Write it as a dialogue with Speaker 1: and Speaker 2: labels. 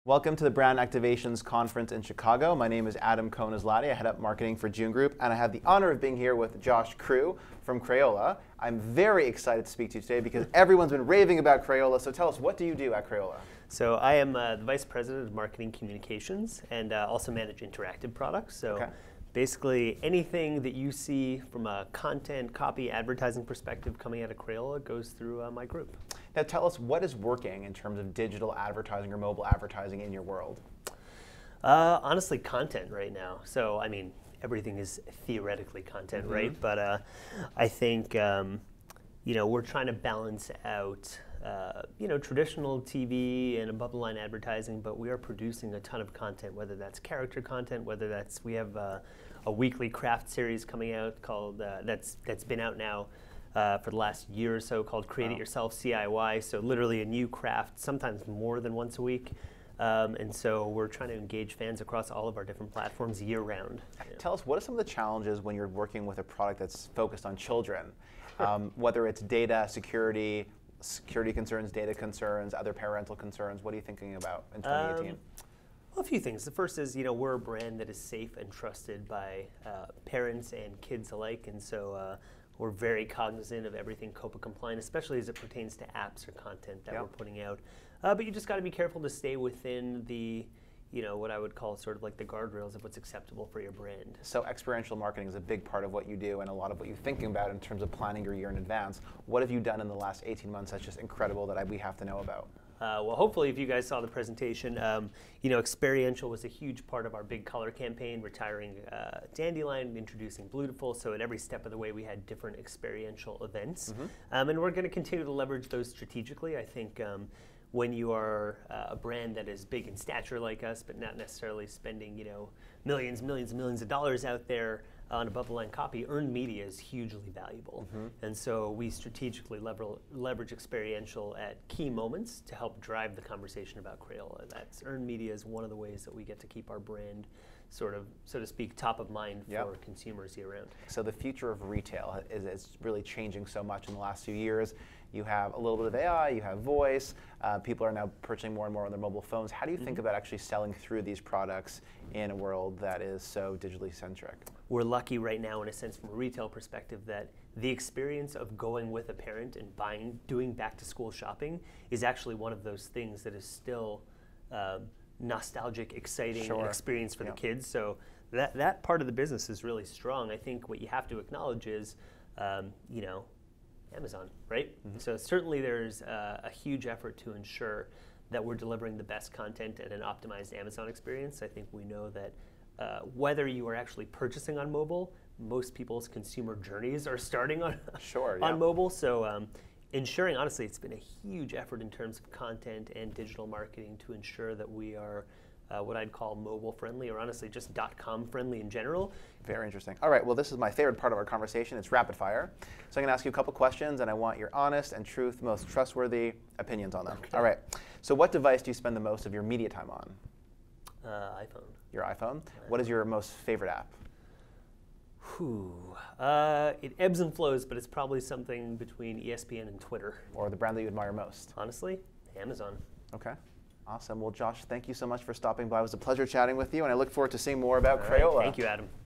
Speaker 1: Welcome to the Brand Activations Conference in Chicago. My name is Adam Konaslati. I head up marketing for June Group, and I have the honor of being here with Josh Kroo from Crayola. I'm very excited to speak to you today because everyone's been raving about Crayola, so tell us, what do you do at Crayola?
Speaker 2: So I am the Vice President of Marketing Communications and also manage interactive products. So basically anything that you see from a content, copy, advertising perspective coming out of Crayola goes through my group.
Speaker 1: Now tell us, what is working in terms of digital advertising or mobile advertising in your world?
Speaker 2: Honestly, content right now. So I mean, everything is theoretically content, right? But I think we're trying to balance out traditional TV and above the line advertising, but we are producing a ton of content, whether that's character content, whether that's, we have a weekly craft series coming out called, that's been out now for the last year or so, called Create It Yourself CIY. So literally a new craft, sometimes more than once a week. And so we're trying to engage fans across all of our different platforms year round.
Speaker 1: Tell us, what are some of the challenges when you're working with a product that's focused on children? Whether it's data, security concerns, data concerns, other parental concerns. What are you thinking about in 2018?
Speaker 2: Well, a few things. The first is, we're a brand that is safe and trusted by parents and kids alike, and so we're very cognizant of everything Coppa Compliant, especially as it pertains to apps or content that we're putting out. But you just got to be careful to stay within the what I would call sort of like the guardrails of what's acceptable for your brand.
Speaker 1: So experiential marketing is a big part of what you do and a lot of what you're thinking about in terms of planning your year in advance. What have you done in the last 18 months that's just incredible that we have to know about?
Speaker 2: Well, hopefully if you guys saw the presentation, experiential was a huge part of our big color campaign, retiring Dandelion, introducing Beautiful. So at every step of the way we had different experiential events. And we're going to continue to leverage those strategically. I think when you are a brand that is big in stature like us, but not necessarily spending millions of dollars out there on above the line copy, earned media is hugely valuable. And so we strategically leverage experiential at key moments to help drive the conversation about Crayola. That's earned media is one of the ways that we get to keep our brand sort of, so to speak, top of mind for consumers year round. So
Speaker 1: the future of retail is really changing so much in the last few years. You have a little bit of AI, you have voice, people are now purchasing more and more on their mobile phones. How do you think about actually selling through these products in a world that is so digitally centric?
Speaker 2: We're lucky right now, in a sense, from a retail perspective, that the experience of going with a parent and doing back to school shopping is actually one of those things that is still nostalgic, exciting experience for the kids. So that part of the business is really strong. I think what you have to acknowledge is, Amazon, right? So certainly there's a huge effort to ensure that we're delivering the best content and an optimized Amazon experience. I think we know that whether you are actually purchasing on mobile, most people's consumer journeys are starting on on mobile. So ensuring, honestly, it's been a huge effort in terms of content and digital marketing to ensure that we are what I'd call mobile friendly, or honestly just .com friendly in general.
Speaker 1: Very interesting. All right, well, this is my favorite part of our conversation. It's rapid fire. So I'm going to ask you a couple questions, and I want your honest and truth, most trustworthy opinions on them. All right. So what device do you spend the most of your media time on?
Speaker 2: iPhone.
Speaker 1: Your iPhone? What is your most favorite app?
Speaker 2: It ebbs and flows, but it's probably something between ESPN and Twitter.
Speaker 1: Or the brand that you admire most?
Speaker 2: Honestly, Amazon.
Speaker 1: Okay. Awesome. Well, Josh, thank you so much for stopping by. It was a pleasure chatting with you, and I look forward to seeing more about Crayola.
Speaker 2: Thank you, Adam.